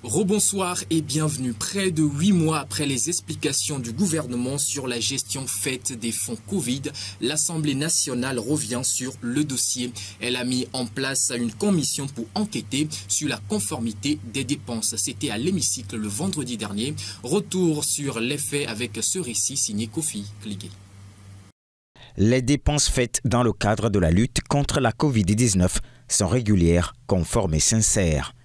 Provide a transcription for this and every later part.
Rebonsoir et bienvenue. Près de 8 mois après les explications du gouvernement sur la gestion faite des fonds Covid, l'Assemblée nationale revient sur le dossier. Elle a mis en place une commission pour enquêter sur la conformité des dépenses. C'était à l'hémicycle le vendredi dernier. Retour sur les faits avec ce récit signé Kofi Kligué. Les dépenses faites dans le cadre de la lutte contre la Covid-19 sont régulières, conformes et sincères.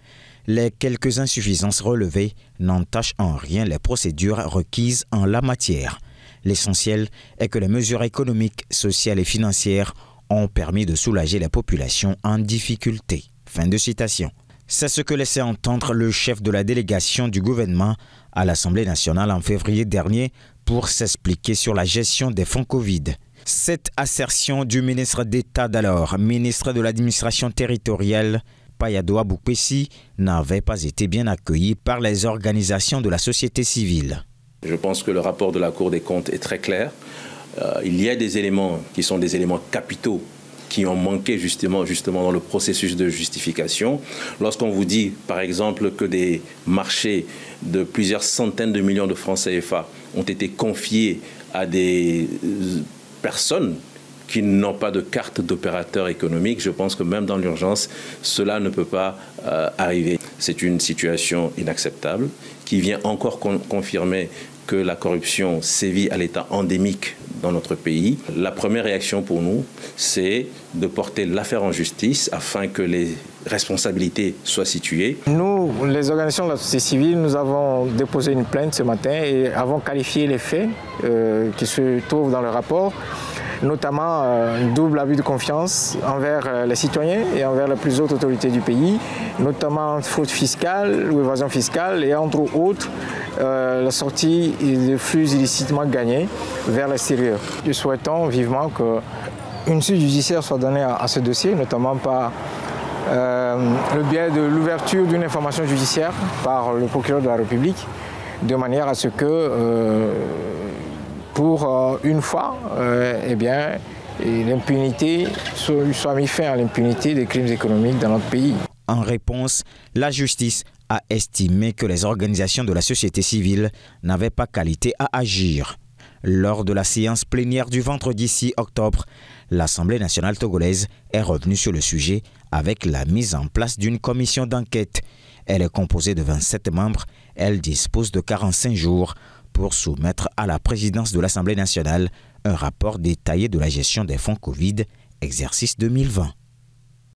Les quelques insuffisances relevées n'entachent en rien les procédures requises en la matière. L'essentiel est que les mesures économiques, sociales et financières ont permis de soulager les populations en difficulté. Fin de citation. C'est ce que laissait entendre le chef de la délégation du gouvernement à l'Assemblée nationale en février dernier pour s'expliquer sur la gestion des fonds Covid. Cette assertion du ministre d'État d'alors, ministre de l'administration territoriale, Payado Aboukpessi, n'avait pas été bien accueilli par les organisations de la société civile. Je pense que le rapport de la Cour des comptes est très clair. Il y a des éléments qui sont des éléments capitaux qui ont manqué justement dans le processus de justification. Lorsqu'on vous dit, par exemple, que des marchés de plusieurs centaines de millions de francs CFA ont été confiés à des personnes qui n'ont pas de carte d'opérateur économique, je pense que même dans l'urgence, cela ne peut pas arriver. C'est une situation inacceptable qui vient encore confirmer que la corruption sévit à l'état endémique dans notre pays. La première réaction pour nous, c'est de porter l'affaire en justice afin que les responsabilités soient situées. Nous, les organisations de la société civile, nous avons déposé une plainte ce matin et avons qualifié les faits qui se trouvent dans le rapport, notamment un double abus de confiance envers les citoyens et envers les plus hautes autorités du pays, notamment fraude fiscale ou évasion fiscale et entre autres la sortie de flux illicitement gagnés vers l'extérieur. Nous souhaitons vivement qu'une suite judiciaire soit donnée à ce dossier, notamment par le biais de l'ouverture d'une information judiciaire par le procureur de la République, de manière à ce que pour une fois, l'impunité soit mis fin à l'impunité des crimes économiques dans notre pays. En réponse, la justice a estimé que les organisations de la société civile n'avaient pas qualité à agir. Lors de la séance plénière du vendredi 6 octobre, l'Assemblée nationale togolaise est revenue sur le sujet avec la mise en place d'une commission d'enquête. Elle est composée de 27 membres. Elle dispose de 45 jours pour soumettre à la présidence de l'Assemblée nationale un rapport détaillé de la gestion des fonds Covid, exercice 2020.